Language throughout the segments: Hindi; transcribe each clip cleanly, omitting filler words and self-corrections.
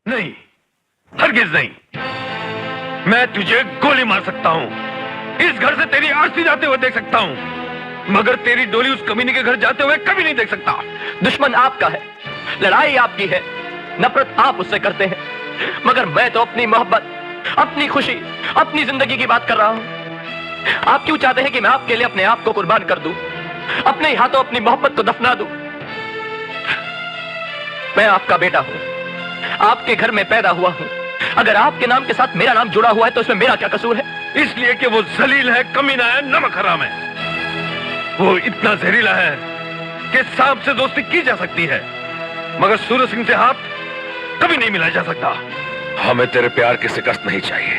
नहीं, हरगिज नहीं। मैं तुझे गोली मार सकता हूं, इस घर से तेरी आरती जाते हुए देख सकता हूं, मगर तेरी डोली उस कमीने के घर जाते हुए कभी नहीं देख सकता। दुश्मन आपका है, लड़ाई आपकी है, नफरत आप उससे करते हैं, मगर मैं तो अपनी मोहब्बत, अपनी खुशी, अपनी जिंदगी की बात कर रहा हूं। आप क्यों चाहते हैं कि मैं आपके लिए अपने आप को कुर्बान कर दूं, अपने हाथों अपनी मोहब्बत को दफना दूं? मैं आपका बेटा हूं, आपके घर में पैदा हुआ हूं। अगर आपके नाम के साथ मेरा नाम जुड़ा हुआ है तो इसमें मेरा क्या कसूर है? इसलिए कि वो जलील है, कमीना है, नमक हराम है। वो इतना जहरीला है कि सांप से दोस्ती की जा सकती है, मगर सूरज सिंह से हाथ कभी नहीं मिला जा सकता। हमें तेरे प्यार की शिकस्त नहीं चाहिए,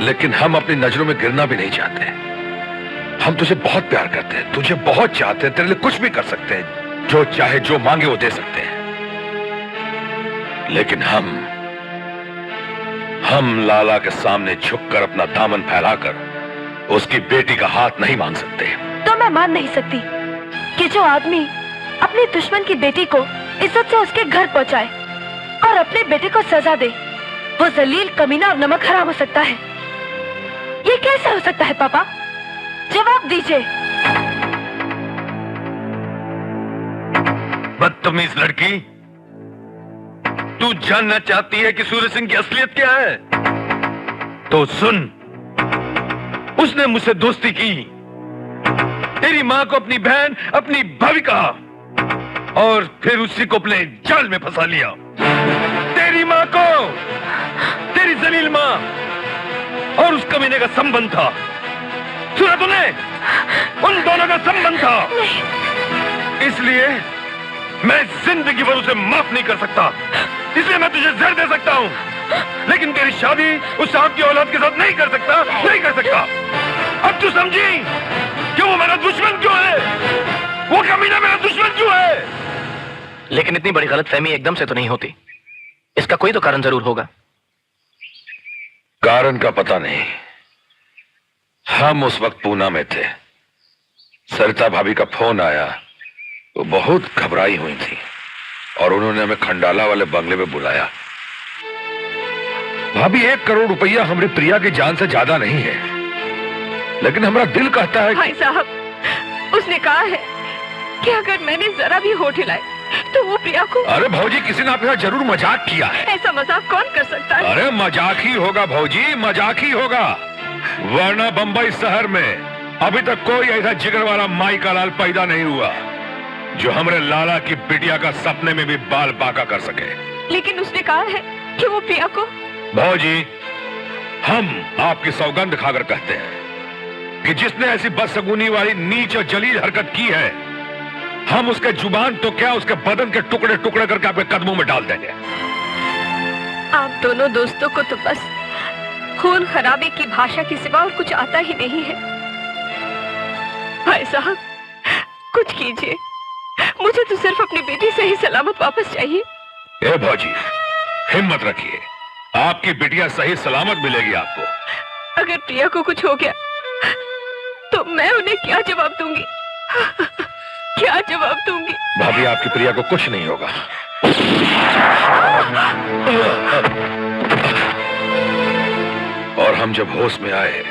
लेकिन हम अपनी नजरों में गिरना भी नहीं चाहते। हम तुझे बहुत प्यार करते हैं, तुझे बहुत चाहते हैं, तेरे लिए कुछ भी कर सकते हैं, जो चाहे जो मांगे वो दे सकते हैं। लेकिन हम लाला के सामने झुककर अपना दामन फैलाकर उसकी बेटी का हाथ नहीं मांग सकते। तो मैं मान नहीं सकती कि जो आदमी अपने दुश्मन की बेटी को इज्जत से उसके घर पहुंचाए और अपने बेटे को सजा दे, वो जलील, कमीना और नमक हराम हो सकता है। ये कैसे हो सकता है पापा? जवाब दीजिए। बदतमीज लड़की, तू जानना चाहती है कि सूरज सिंह की असलियत क्या है? तो सुन, उसने मुझसे दोस्ती की, तेरी मां को अपनी बहन, अपनी भाभी कहा और फिर उसी को अपने जाल में फंसा लिया। तेरी मां को, तेरी जलील मां और उस कमीने का संबंध था। सुना तूने? उन दोनों का संबंध था। इसलिए मैं जिंदगी भर उसे माफ नहीं कर सकता, इसलिए मैं तुझे जहर दे सकता हूं, लेकिन तेरी शादी उस सांप की औलाद के साथ नहीं कर सकता, नहीं कर सकता। अब तू समझी कि वो मेरा दुश्मन क्यों है, वो कमीना मेरा दुश्मन क्यों है? लेकिन इतनी बड़ी गलतफहमी एकदम से तो नहीं होती, इसका कोई तो कारण जरूर होगा। कारण का पता नहीं। हम उस वक्त पूना में थे, सरिता भाभी का फोन आया, वो बहुत घबराई हुई थी और उन्होंने हमें खंडाला वाले बंगले में बुलाया। भाभी 1 करोड़ रुपया हमारी प्रिया की जान से ज्यादा नहीं है, लेकिन हमारा दिल कहता है। भाई साहब, उसने कहा है कि अगर मैंने जरा भी होठ हिलाए तो वो प्रिया को। अरे भौजी, किसी ने आपके साथ जरूर मजाक किया है। ऐसा मजाक कौन कर सकता है? अरे मजाक ही होगा भौजी, मजाक ही होगा, वरना बंबई शहर में अभी तक कोई ऐसा जिगर वाला माई का लाल पैदा नहीं हुआ जो हमारे लाला की बिटिया का सपने में भी बाल बांका कर सके। लेकिन उसने कहा है कि वो प्रिया को। भौजी, हम आपकी सौगंध खाकर कहते हैं कि जिसने ऐसी बदसगुनी वाली नीच और जलील हरकत की है, हम उसके जुबान तो क्या, उसके बदन के टुकड़े टुकड़े करके आपके कदमों में डाल देंगे। आप दोनों दोस्तों को तो बस खून खराबे की भाषा के सिवा और कुछ आता ही नहीं है। भाई साहब, कुछ कीजिए, मुझे तो सिर्फ अपनी बेटी सही सलामत वापस चाहिए। ए भौजी, हिम्मत रखिए, आपकी बिटिया सही सलामत मिलेगी आपको। अगर प्रिया को कुछ हो गया तो मैं उन्हें क्या जवाब दूंगी? क्या जवाब दूंगी? भाभी, आपकी प्रिया को कुछ नहीं होगा। और हम जब होश में आए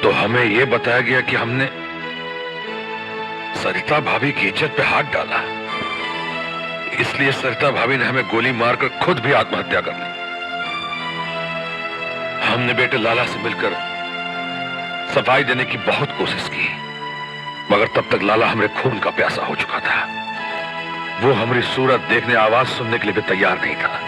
तो हमें यह बताया गया कि हमने सरिता भाभी की इज्जत पे हाथ डाला, इसलिए सरिता भाभी ने हमें गोली मारकर खुद भी आत्महत्या कर ली। हमने बेटे लाला से मिलकर सफाई देने की बहुत कोशिश की, मगर तब तक लाला हमारे खून का प्यासा हो चुका था। वो हमारी सूरत देखने, आवाज सुनने के लिए भी तैयार नहीं था।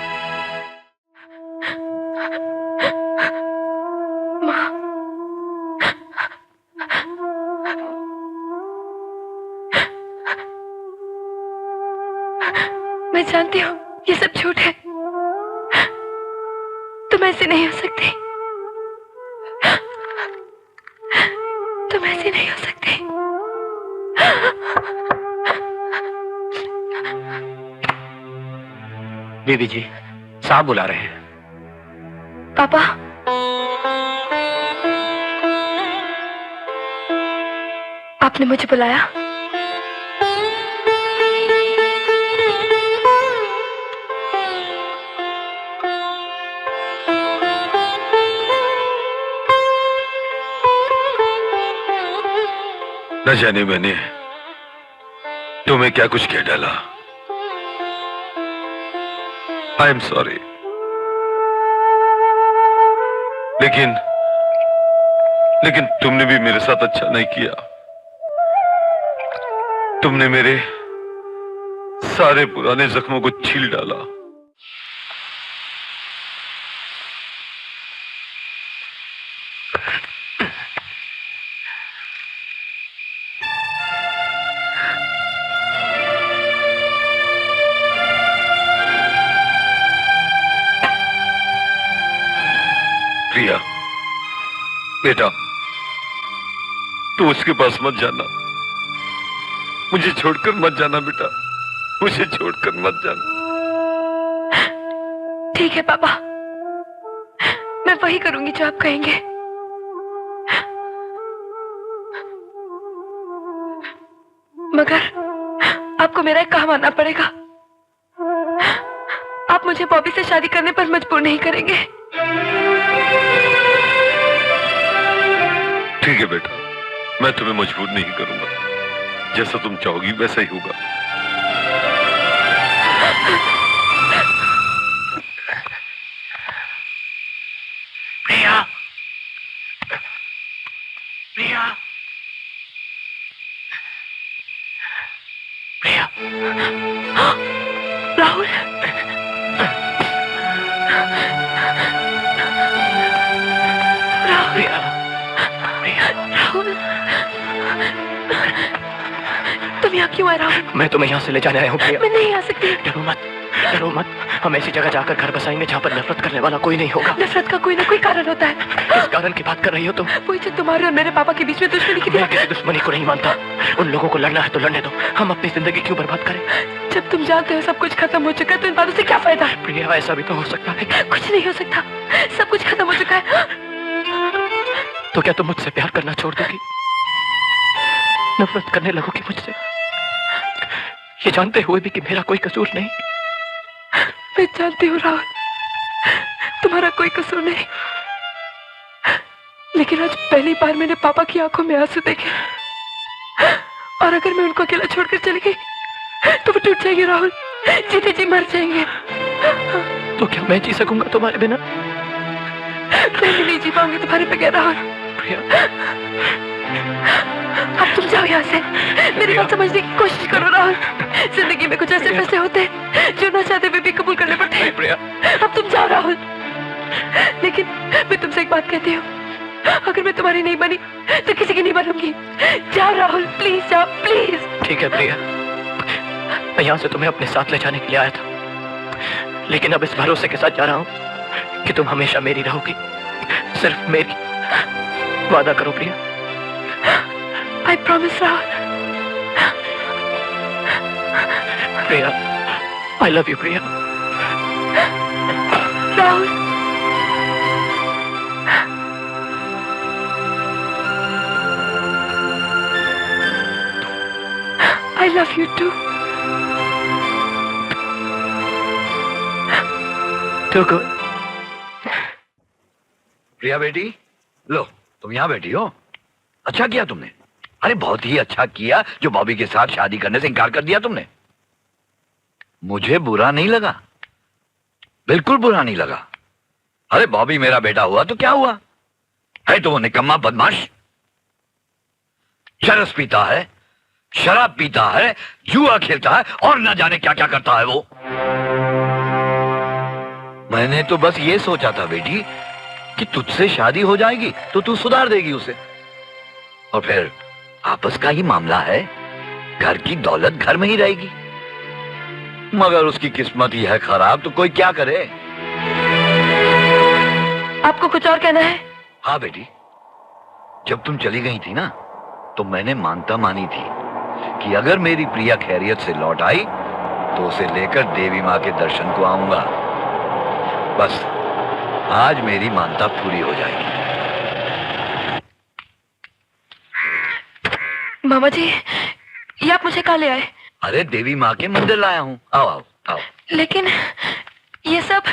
मैं जानती हूँ ये सब झूठ है, तुम ऐसे नहीं हो सकते, तुम ऐसे नहीं हो सकते। बीबी जी, साहब बुला रहे हैं। पापा, आपने मुझे बुलाया? न जाने मैंने तुम्हें क्या कुछ कह डाला। I am sorry. लेकिन तुमने भी मेरे साथ अच्छा नहीं किया। तुमने मेरे सारे पुराने जख्मों को छील डाला। प्रिया, बेटा, तू उसके पास मत जाना। मुझे छोड़कर मत जाना बेटा, मुझे छोड़कर मत जाना। ठीक है पापा, मैं वही करूंगी जो आप कहेंगे। मगर आपको मेरा एक काम मानना पड़ेगा। आप मुझे बॉबी से शादी करने पर मजबूर नहीं करेंगे। ठीक है बेटा, मैं तुम्हें मजबूर नहीं करूंगा। जैसा तुम चाहोगी वैसा ही होगा। प्रिया, प्रिया, प्रिया। राहुल, प्रिया, प्रिया, राहुल, तुम यहाँ क्यों आए राहुल? मैं तुम्हें यहाँ से ले जाने आया हूँ प्रिया। मैं नहीं आ सकती। डरो मत, डरो मत। हम ऐसी जगह जाकर घर बसाएंगे जहाँ पर नफरत करने वाला कोई नहीं होगा। नफरत का कोई ना कोई कारण होता है। किस कारण की बात कर रही हो तुम? वही जो तुम्हारे और मेरे पापा के बीच में दुश्मनी की मैं किसी दुश्मनी को नहीं मानता। उन लोगों को लड़ना है तो लड़ने दो। हम अपनी जिंदगी क्यों बर्बाद करें? जब तुम जानते हो सब कुछ खत्म हो चुका है तो इन बातों से क्या फायदा? प्रिया, ऐसा भी तो हो सकता है। कुछ नहीं हो सकता, सब कुछ खत्म हो चुका है। तो क्या तुम मुझसे प्यार करना छोड़ दोगी? नफरत करने लगोगी मुझसे, ये जानते हुए भी कि मेरा कोई कसूर नहीं? मैं जानती हूँ राहुल, तुम्हारा कोई कसूर नहीं, लेकिन आज पहली बार मैंने पापा की आंखों में आंसू देखे। और अगर मैं उनको अकेला छोड़कर चली गई तो वो टूट जाएंगे राहुल, जीते जी मर जाएंगे। तो क्या मैं जी सकूंगा तुम्हारे बिना? मैं भी नहीं जी पाऊंगी तुम्हारे बगैर राहुल। प्रिया, अब तुम जाओ यहाँ से। मेरी बात समझने की कोशिश करो राहुल। जिंदगी में कुछ ऐसे फैसले होते हैं जो ना चाहते हुए भी कबूल करने पड़ते हैं। प्रिया, अब तुम जाओ राहुल। लेकिन मैं तुमसे एक बात कहती हूँ, अगर मैं तुम्हारी नहीं बनी तो किसी की नहीं बनूंगी। जाओ राहुल, प्लीज जाओ, प्लीज। ठीक है प्रिया, मैं यहाँ से तुम्हें अपने साथ ले जाने के लिए आया था, लेकिन अब इस भरोसे के साथ जा रहा हूँ कि तुम हमेशा मेरी रहोगी, सिर्फ मेरी। वादा करो प्रिया। I promise Rahul. Priya, I love you Priya. Rahul, I love you too। Too good। प्रिया बेटी, लो तुम यहाँ बैठी हो। अच्छा किया तुमने, अरे बहुत ही अच्छा किया जो बॉबी के साथ शादी करने से इनकार कर दिया तुमने। मुझे बुरा नहीं लगा, बिल्कुल बुरा नहीं लगा। अरे बॉबी मेरा बेटा हुआ तो क्या हुआ, है तो वो निकम्मा बदमाश, चरस पीता है, शराब पीता है, जुआ खेलता है और न जाने क्या क्या करता है वो। मैंने तो बस ये सोचा था बेटी कि तुझसे शादी हो जाएगी तो तू सुधार देगी उसे, और फिर आपस का ही मामला है, घर की दौलत घर में ही रहेगी। मगर उसकी किस्मत ही है खराब, तो कोई क्या करे। आपको कुछ और कहना है? हाँ बेटी, जब तुम चली गई थी ना तो मैंने मानता मानी थी कि अगर मेरी प्रिया खैरियत से लौट आई तो उसे लेकर देवी माँ के दर्शन को आऊंगा। बस आज मेरी मानता पूरी हो जाएगी। मामा जी, ये आप मुझे कहाँ ले आए? अरे देवी माँ के मंदिर लाया हूँ, आओ आओ आओ। लेकिन ये सब?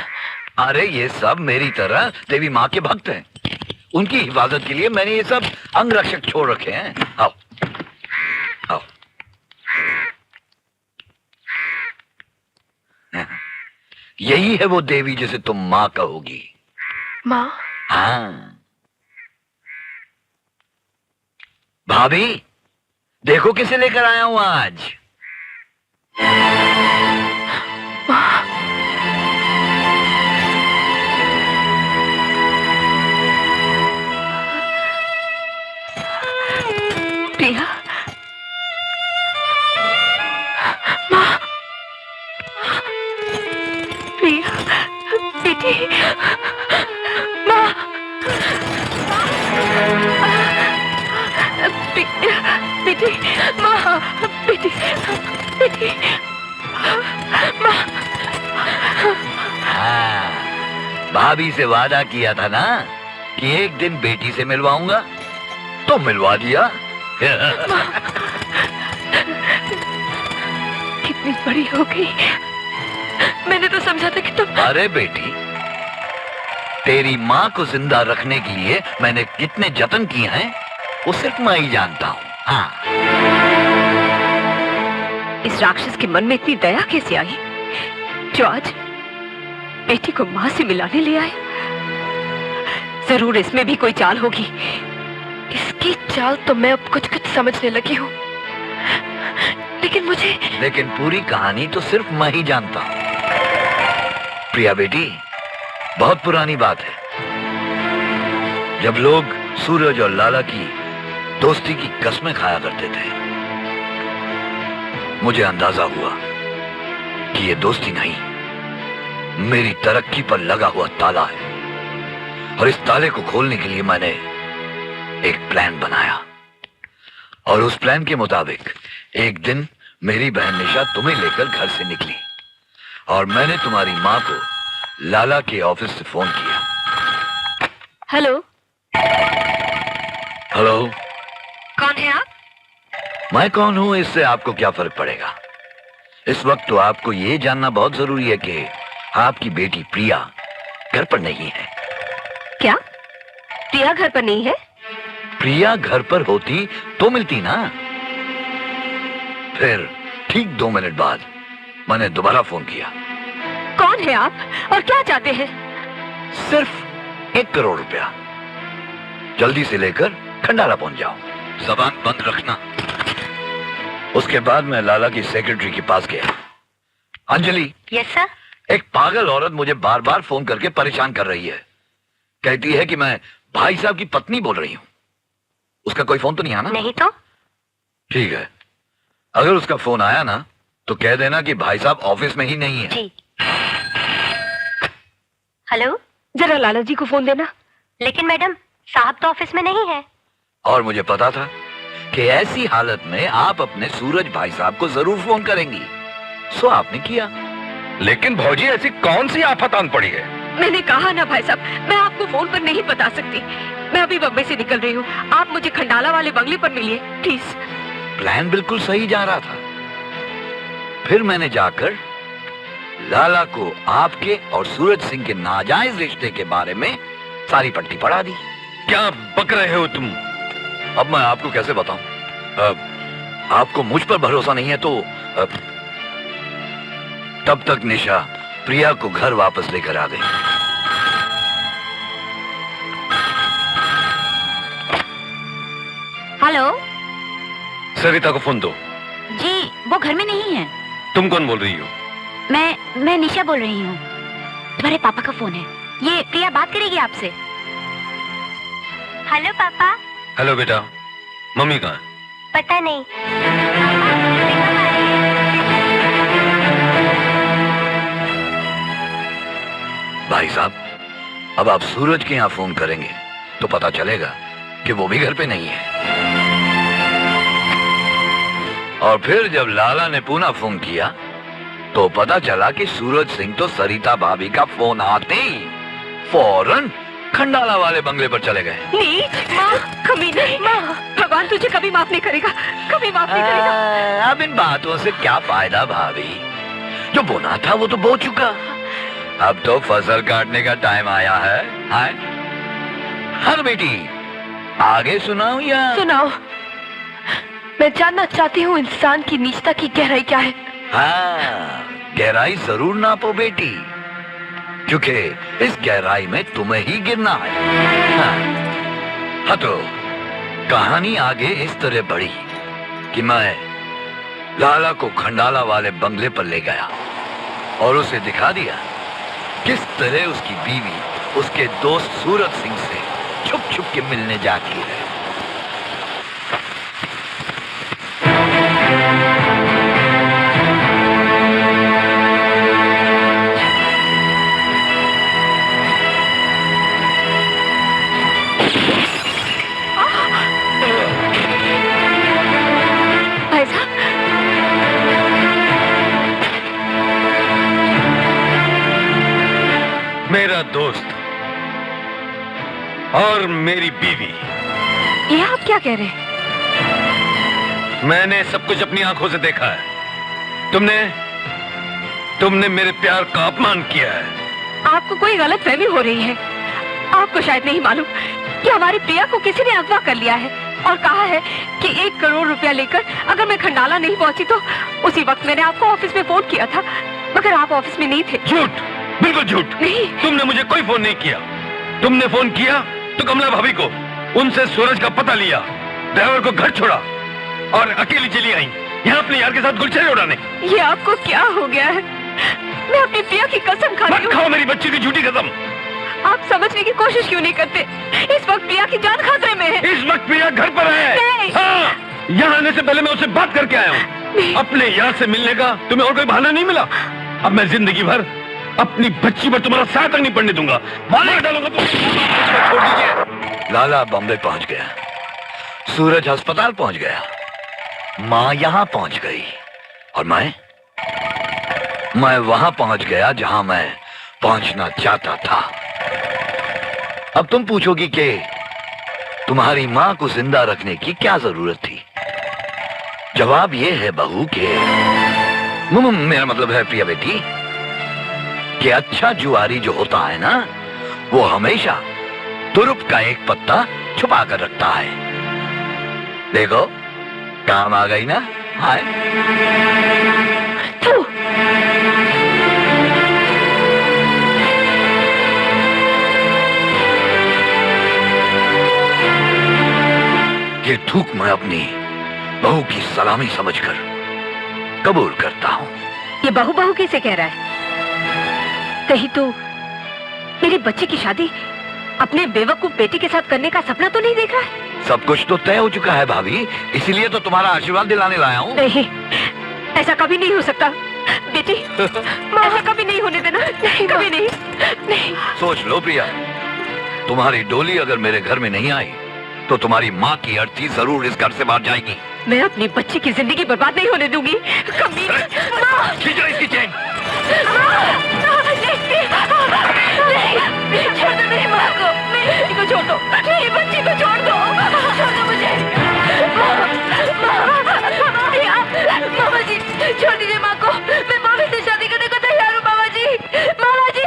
अरे ये सब मेरी तरह देवी माँ के भक्त हैं, उनकी हिफाजत के लिए मैंने ये सब अंग रक्षक छोड़ रखे हैं। आओ। यही है वो देवी जिसे तुम माँ कहोगी। माँ? हाँ भाभी, देखो किसे लेकर आया हूं आज। प्रिया, माँ, प्रिया, बेटी, माँ, बेटी, माँ, बेटी, बेटी, माँ। हाँ, भाभी से वादा किया था ना कि एक दिन बेटी से मिलवाऊंगा, तो मिलवा दिया। कितनी बड़ी हो गई। मैंने तो समझा था कि तुम। अरे बेटी, तेरी माँ को जिंदा रखने के लिए मैंने कितने जतन किए हैं वो सिर्फ मैं ही जानता हूँ। हाँ। इस राक्षस के मन में इतनी दया कैसे आई जो आज बेटी को माँ से मिलाने ले आए? जरूर इसमें भी कोई चाल होगी। इसकी चाल तो मैं अब कुछ कुछ समझने लगी हूँ, लेकिन पूरी कहानी तो सिर्फ मैं ही जानता हूँ। प्रिया बेटी, बहुत पुरानी बात है, जब लोग सूरज और लाला की दोस्ती की कस्में खाया करते थे, मुझे अंदाजा हुआ कि ये दोस्ती नहीं, मेरी तरक्की पर लगा हुआ ताला है। और इस ताले को खोलने के लिए मैंने एक प्लान बनाया, और उस प्लान के मुताबिक एक दिन मेरी बहन निशा तुम्हें लेकर घर से निकली, और मैंने तुम्हारी माँ को लाला के ऑफिस से फोन किया। हेलो। हेलो। कौन है आप? मैं कौन हूं इससे आपको क्या फर्क पड़ेगा? इस वक्त तो आपको ये जानना बहुत जरूरी है कि आपकी बेटी प्रिया घर पर नहीं है। क्या? प्रिया घर पर नहीं है? प्रिया घर पर होती तो मिलती ना। फिर ठीक 2 मिनट बाद मैंने दोबारा फोन किया। कौन है आप और क्या चाहते हैं? सिर्फ 1 करोड़ रुपया, जल्दी से लेकर खंडाला पहुंच जाओ। जबान बंद रखना। उसके बाद मैं लाला की सेक्रेटरी के पास गया। अंजलि। Yes sir. एक पागल औरत मुझे बार बार फोन करके परेशान कर रही है। कहती है कि मैं भाई साहब की पत्नी बोल रही हूं। उसका कोई फोन तो नहीं आना? नहीं तो। ठीक है, अगर उसका फोन आया ना तो कह देना कि भाई साहब ऑफिस में ही नहीं है। जी। हेलो, जरा लाला जी को फोन देना। लेकिन मैडम, साहब तो ऑफिस में नहीं है। और मुझे पता था कि ऐसी हालत में आप अपने सूरज भाई साहब को जरूर फोन करेंगी, सो आपने किया। लेकिन भौजी, ऐसी कौन सी आफत आन पड़ी है? मैंने कहा ना भाई साहब, मैं आपको फोन पर नहीं बता सकती। मैं अभी बम्बई से निकल रही हूँ, आप मुझे खंडाला वाले बंगले पर मिलिए प्लीज। प्लान बिल्कुल सही जा रहा था। फिर मैंने जाकर लाला को आपके और सूरज सिंह के नाजायज रिश्ते के बारे में सारी पट्टी पढ़ा दी। क्या बक रहे हो तुम? अब मैं आपको कैसे बताऊं? आपको मुझ पर भरोसा नहीं है तो तब तक निशा प्रिया को घर वापस लेकर आ गई। हेलो। सरिता को फोन दो। जी, वो घर में नहीं है। तुम कौन बोल रही हो? मैं निशा बोल रही हूँ। तुम्हारे पापा का फोन है, ये प्रिया बात करेगी आपसे। हेलो पापा। हेलो बेटा, मम्मी कहाँ है? पता नहीं। भाई साहब, अब आप सूरज के यहाँ फोन करेंगे तो पता चलेगा कि वो भी घर पे नहीं है। और फिर जब लाला ने पुनः फोन किया तो पता चला कि सूरज सिंह तो सरिता भाभी का फोन आते ही फौरन खंडाला वाले बंगले पर चले गए। नीच, माँ, कमीने, माँ, भगवान तुझे कभी माफ नहीं करेगा, कभी माफ नहीं करेगा। अब इन बातों से क्या फायदा भाभी? जो बोना था वो तो बो चुका। अब तो फसल काटने का टाइम आया है। हाँ बेटी, आगे सुनाऊं या? सुनाओ। मैं जानना चाहती हूँ इंसान की नीचता की गहराई क्या है। हाँ, गहराई जरूर नापो बेटी, क्योंकि इस गहराई में तुम्हें ही गिरना है। हाँ तो कहानी आगे इस तरह बढ़ी कि मैं लाला को खंडाला वाले बंगले पर ले गया और उसे दिखा दिया किस तरह उसकी बीवी उसके दोस्त सूरज सिंह से छुप छुप के मिलने जाती है। मेरा दोस्त और मेरी बीवी। ये आप क्या कह रहे हैं? मैंने सब कुछ अपनी आंखों से देखा है। तुमने मेरे प्यार का अपमान किया है। आपको कोई गलतफहमी हो रही है। आपको शायद नहीं मालूम कि हमारी प्रिया को किसी ने अगवा कर लिया है और कहा है कि 1 करोड़ रुपया लेकर अगर मैं खंडाला नहीं पहुंची तो उसी वक्त मैंने आपको ऑफिस में फोन किया था, मगर आप ऑफिस में नहीं थे। झूठ, बिल्कुल झूठ। नहीं, तुमने मुझे कोई फोन नहीं किया। तुमने फोन किया तो कमला भाभी को, उनसे सूरज का पता लिया, ड्राइवर को घर छोड़ा और अकेली चली आई यहाँ अपने यार के साथ गुलछड़े उड़ाने। ये आपको क्या हो गया है? मैं अपनी प्रिया की कसम खा रही मत खाओ मेरी बच्ची की झूठी कसम। आप समझने की कोशिश क्यों नहीं करते? इस वक्त प्रिया की जान खतरे में है। इस वक्त प्रिया घर पर है। नहीं। हाँ, यहाँ आने से पहले मैं उससे बात करके आया हूँ। अपने यार से मिलने का तुम्हें और कोई बहाना नहीं मिला? अब मैं जिंदगी भर अपनी बच्ची पर तुम्हारा साथ तक नहीं पड़ने दूंगा। मार डालूंगा तुम। छोड़ दीजिए। लाला बॉम्बे पहुंच गया, सूरज अस्पताल पहुंच गया, माँ यहां पहुंच गई और मैं वहां पहुंच गया जहां मैं पहुंचना चाहता था। अब तुम पूछोगी कि तुम्हारी मां को जिंदा रखने की क्या जरूरत थी? जवाब यह है बहू के मेरा मतलब है प्रिया बेटी कि अच्छा जुआरी जो होता है ना, वो हमेशा तुरुप का एक पत्ता छुपा कर रखता है। देखो काम आ गई ना। हाय ये थूक मैं अपनी बहू की सलामी समझकर कबूल करता हूँ। ये बहू बहू कैसे कह रहा है? कहीं तो मेरी बच्ची की शादी अपने बेवकूफ बेटे के साथ करने का सपना तो नहीं देख रहा है? सब कुछ तो तय हो चुका है भाभी, इसीलिए तो तुम्हारा आशीर्वाद दिलाने लाया हूँ। नहीं, ऐसा कभी नहीं हो सकता बेटी। ऐसा कभी नहीं होने देना। नहीं, कभी नहीं। नहीं। सोच लो प्रिया, तुम्हारी डोली अगर मेरे घर में नहीं आई तो तुम्हारी माँ की अर्थी जरूर इस घर से बाहर जाएगी। मैं अपनी बच्ची की जिंदगी बर्बाद नहीं होने दूंगी कभी। खींचो इसकी चेन। छोड़ दो मेरी माँ को, मेरी बच्ची को छोड़ दो, मेरी बच्ची को छोड़ दो, छोड़ दो मुझे। मामा जी छोड़ दीजिए माँ को, मैं मामी से शादी करने को तैयार हूँ। मामा जी, मामा जी।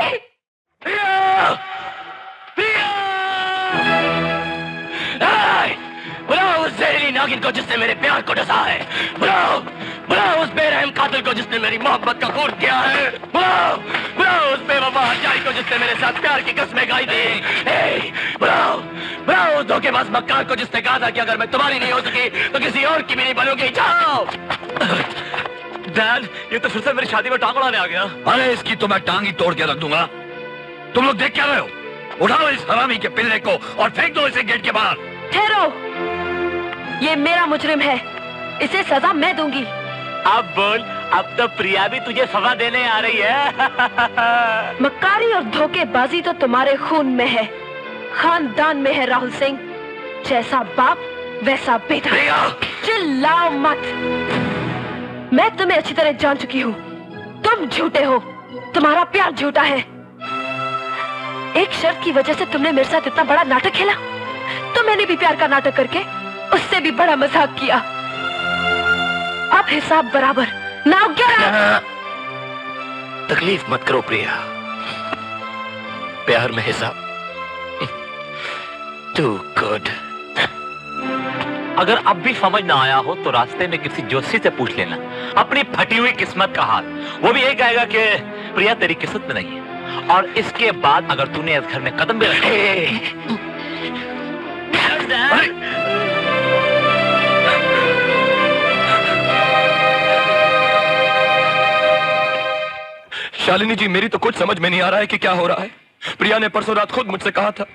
बुलाओ उस जहरीली नागिन को जिसने मेरे प्यार को डसा है। बुलाओ उस बेरहम कातिल को जिसने मेरी मोहब्बत का खून किया है। बुलाओ उस बेवफा हत्यारी को जिसने मेरे साथ प्यार की कसमें खाई थी। बुलाओ उस धोखेबाज मक्कार को जिसने कहा था कि अगर मैं तुम्हारी नहीं हो सकी तो किसी और की भी नहीं बनूंगी। जाओ। डैड, ये तो फिर से मेरी शादी में टांग अड़ाने आ गया। अरे इसकी तो मैं टांग ही तोड़ के रख दूंगा। तुम लोग देख क्या रहे हो? उठाओ इस हरामी के पिल्ले को और फेंक दो इसे गेट के बाहर। ठहरो, ये मेरा मुजरिम है, इसे सजा मैं दूंगी। अब बोल, अब तो प्रिया भी तुझे सजा देने आ रही है। मक्कारी और धोखेबाजी तो तुम्हारे खून में है, खानदान में है राहुल सिंह। जैसा बाप वैसा बेटा। चिल्लाओ मत, मैं तुम्हें अच्छी तरह जान चुकी हूँ। तुम झूठे हो, तुम्हारा प्यार झूठा है। एक शर्त की वजह से तुमने मेरे साथ इतना बड़ा नाटक खेला, तो मैंने भी प्यार का नाटक करके उससे भी बड़ा मजाक किया। अब हिसाब बराबर। Now get out. तकलीफ मत करो प्रिया, प्यार में हिसाब टू गुड। अगर अब भी समझ ना आया हो तो रास्ते में किसी जोशी से पूछ लेना अपनी फटी हुई किस्मत का हाल। वो भी यही कहेगा कि प्रिया तेरी किस्मत में नहीं है। और इसके बाद अगर तूने इस घर में कदम भी रखे। शालिनी जी, मेरी तो कुछ समझ में नहीं आ रहा है कि क्या हो रहा है। प्रिया ने परसों रात खुद मुझसे कहा था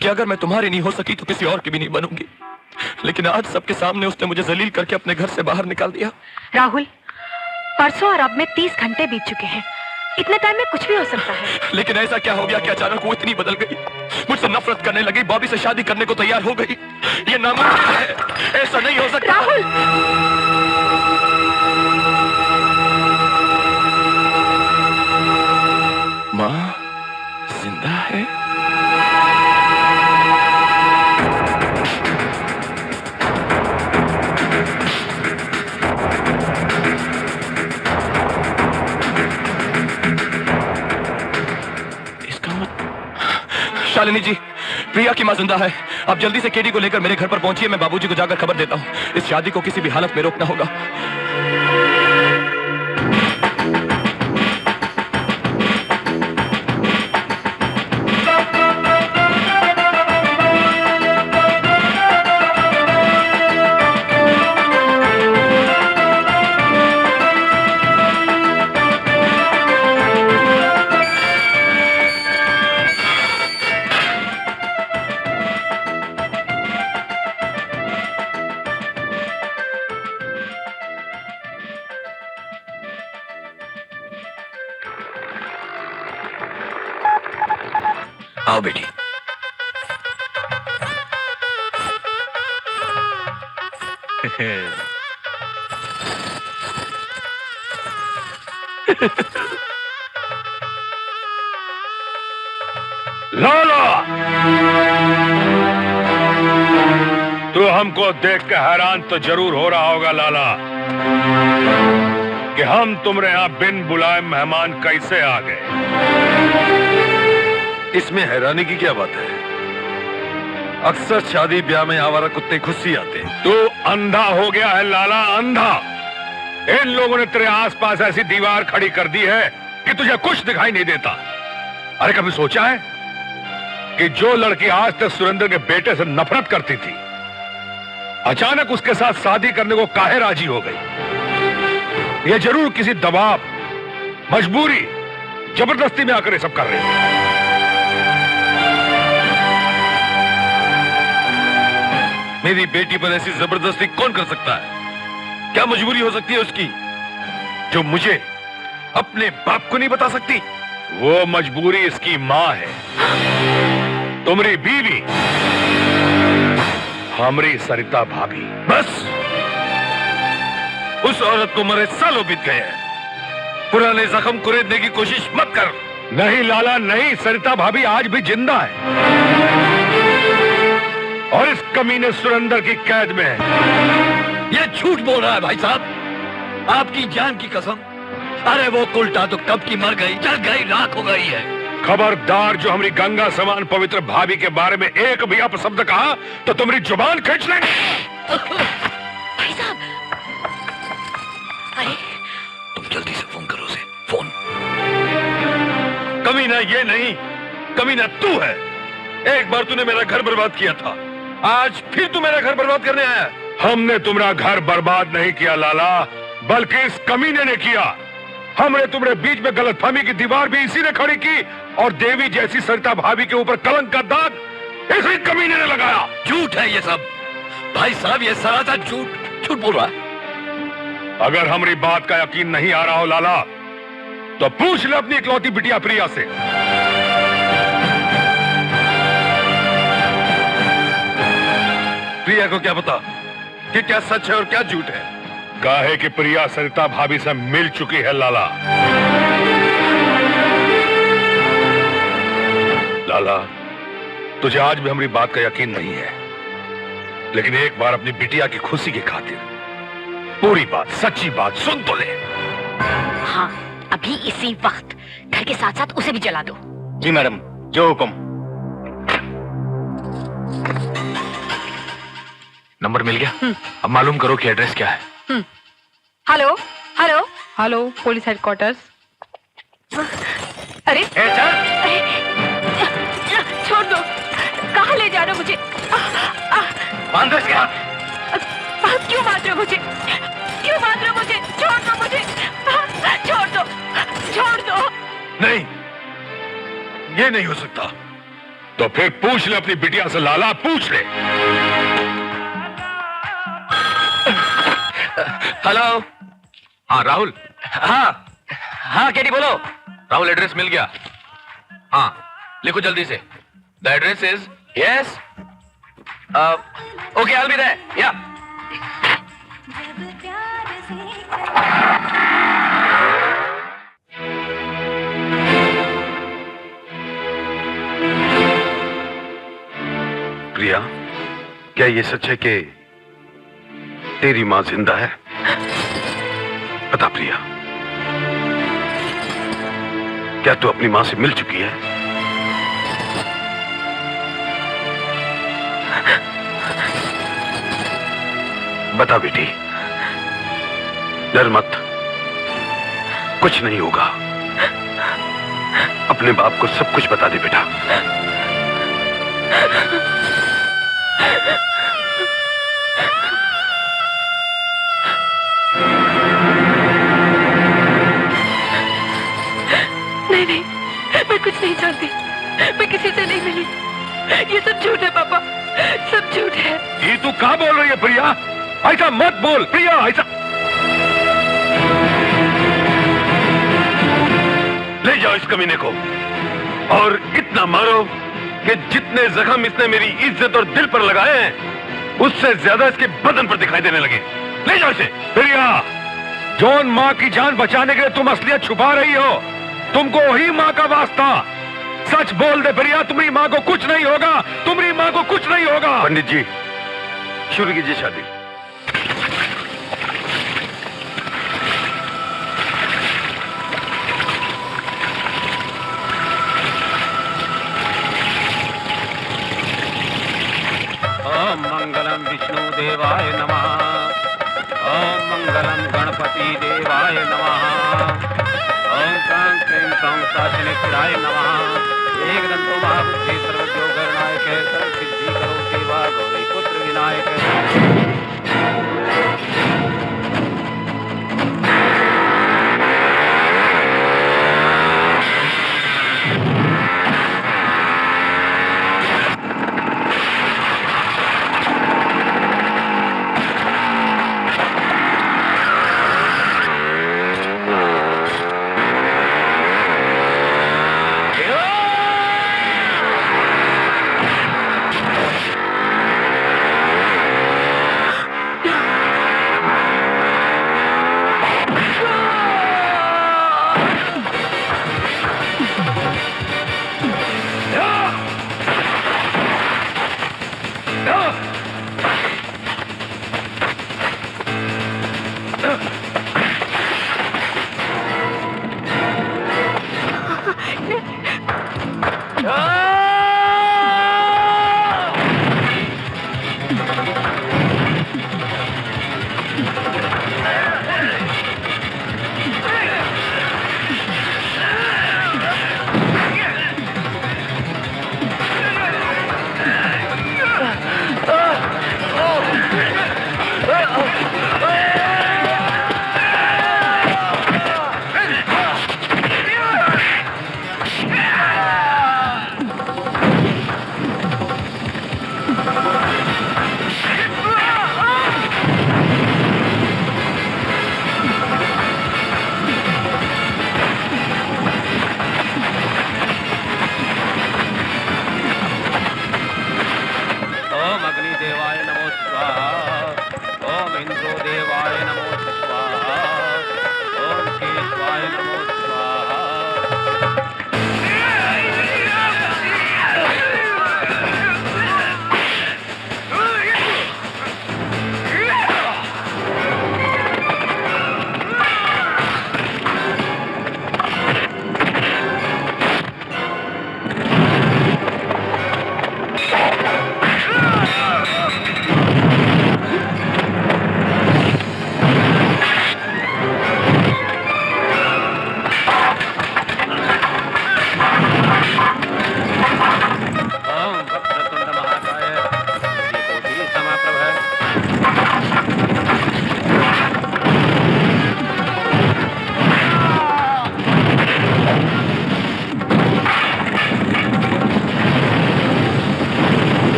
कि अगर मैं तुम्हारी नहीं हो सकी तो किसी और की भी नहीं बनूंगी, लेकिन आज सबके सामने उसने मुझे जलील करके अपने घर से बाहर निकाल दिया। राहुल, परसों और अब में 30 घंटे बीत चुके हैं। इतने टाइम में कुछ भी हो सकता है। लेकिन ऐसा क्या हो गया कि अचानक वो इतनी बदल गई, मुझसे नफरत करने लगी, बॉबी से शादी करने को तैयार हो गई। ये नामुमकिन है, ऐसा नहीं हो सकता। राहुल, माँ जिंदा है? शालिनी जी, प्रिया की मां जिंदा है। आप जल्दी से केडी को लेकर मेरे घर पर पहुंचिए। मैं बाबूजी को जाकर खबर देता हूं। इस शादी को किसी भी हालत में रोकना होगा। आओ बेटी। लाला, तू हमको देख के हैरान तो जरूर हो रहा होगा लाला कि हम तुम्हारे यहाँ बिन बुलाए मेहमान कैसे आ गए। इसमें हैरानी की क्या बात है? अक्सर शादी ब्याह में आवारा कुत्ते खुद ही आते हैं। तू अंधा हो गया है लाला, अंधा। इन लोगों ने तेरे आसपास ऐसी दीवार खड़ी कर दी है कि तुझे कुछ दिखाई नहीं देता। अरे कभी सोचा है कि जो लड़की आज तक सुरेंद्र के बेटे से नफरत करती थी, अचानक उसके साथ शादी करने को काहे राजी हो गई? ये जरूर किसी दबाव, मजबूरी, जबरदस्ती में आकर ये सब कर रही है। मेरी बेटी पर ऐसी जबरदस्ती कौन कर सकता है? क्या मजबूरी हो सकती है उसकी जो मुझे अपने बाप को नहीं बता सकती? वो मजबूरी इसकी मां है, तुम्हारी बीवी, हमारी सरिता भाभी। बस उस औरत को मरे सालों बीत गए हैं। पुराने जख्म कुरेदने की कोशिश मत कर। नहीं लाला नहीं, सरिता भाभी आज भी जिंदा है और इस कमीने सुरेंद्र की कैद में है। ये झूठ बोल रहा है भाई साहब, आपकी जान की कसम। अरे वो कुलटा तो कब की मर गई, जल गई, राख हो गई है। खबरदार, जो हमारी गंगा समान पवित्र भाभी के बारे में एक भी अपशब्द कहा तो तुम्हारी जुबान खींच लेंगे। भाई साहब, अरे तुम जल्दी से फोन करो उसे, फोन। कमीना ये नहीं, कमीना तू है। एक बार तूने मेरा घर बर्बाद किया था, आज फिर तू मेरा घर बर्बाद करने आया। हमने तुम्हारा घर बर्बाद नहीं किया लाला, बल्कि इस कमीने ने किया। हमने तुम्हारे बीच में गलतफहमी की दीवार भी इसी ने खड़ी की और देवी जैसी सरिता भाभी के ऊपर कलंक का दाग इसी कमीने ने लगाया। झूठ है ये सब भाई साहब, ये सरासर झूठ बोल रहा है। अगर हमारी बात का यकीन नहीं आ रहा हो लाला, तो पूछ ले अपनी इकलौती बिटिया प्रिया से। प्रिया को क्या पता कि क्या सच है और क्या झूठ है? काहे कि प्रिया सरिता भाभी से मिल चुकी है लाला। लाला, तुझे आज भी हमारी बात का यकीन नहीं है, लेकिन एक बार अपनी बिटिया की खुशी की खातिर पूरी बात, सच्ची बात सुन तो ले। हाँ, अभी इसी वक्त घर के साथ साथ उसे भी जला दो। जी मैडम, जो हुक्म। नंबर मिल गया, अब मालूम करो कि एड्रेस क्या है। Hello hello hello, police headquarters. अरे ए, चल। अरे, छोड़ दो। कहाँ ले जा रहे हो मुझे? बांध दो इसके हाथ। क्यों मार रहे हो मुझे? क्यों मार रहे हो मुझे? छोड़ दो मुझे। छोड़ दो, छोड़ दो। नहीं, ये नहीं हो सकता। तो फिर पूछ ले अपनी बिटिया से, लाला, पूछ ले। हेलो। हाँ राहुल। हाँ हाँ केटी बोलो। राहुल, एड्रेस मिल गया। हाँ, लिखो जल्दी से। The address is. Yes okay, I will be there. या प्रिया, क्या ये सच है कि तेरी मां जिंदा है? बता प्रिया, क्या तू अपनी मां से मिल चुकी है? बता बेटी, डर मत, कुछ नहीं होगा। अपने बाप को सब कुछ बता दे बेटा। नहीं नहीं, मैं कुछ नहीं जानती। मैं किसी से नहीं मिली। ये सब झूठ है पापा, सब झूठ है। ये तू क्या बोल रही है प्रिया? ऐसा मत बोल प्रिया, ऐसा। ले जाओ इस कमीने को और इतना मारो कि जितने जख्म इसने मेरी इज्जत और दिल पर लगाए हैं, उससे ज्यादा इसके बदन पर दिखाई देने लगे। ले जाओ इसे। प्रिया, जॉन माँ की जान बचाने के लिए तुम असलियत छुपा रही हो। तुमको ही माँ का वास्ता। सच बोल दे प्रिया, तुम्हारी माँ को कुछ नहीं होगा। तुम्हारी माँ को कुछ नहीं होगा। पंडित जी, शुरू कीजिए शादी। ओम मंगलम विष्णु देवाय नमः। ओम मंगलम गणपति देवाय नमः। ओम क्रां क्रीं क्रों शासनेश्वराय नमः। एकदंतो महाबुद्धि सर्वज्ञो गणनायक सर्वसिद्धि करो सेवा गौरी पुत्र विनायक।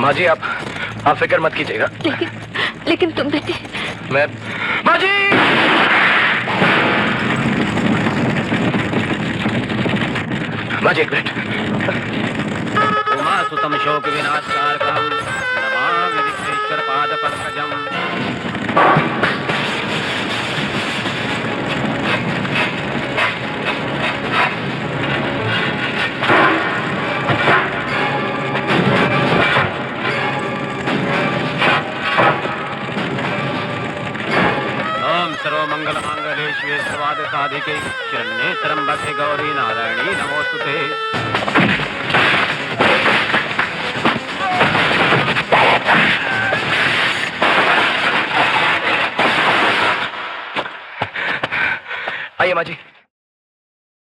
माँ जी, आप फिक्र मत कीजिएगा। लेकिन तुम बेटे। मैं माँ जी! माँ जी, एक मिनट। उमा सुतम शोक विनाशकारकम नमामि विघ्नेश्वर पाद पंकजम। ओम सर्वमंगल मांगल्ये शिवे सर्वार्थ साधिके शरण्ये त्र्यंबके गौरी नारायणी नमोस्तुते। आइए माँ जी।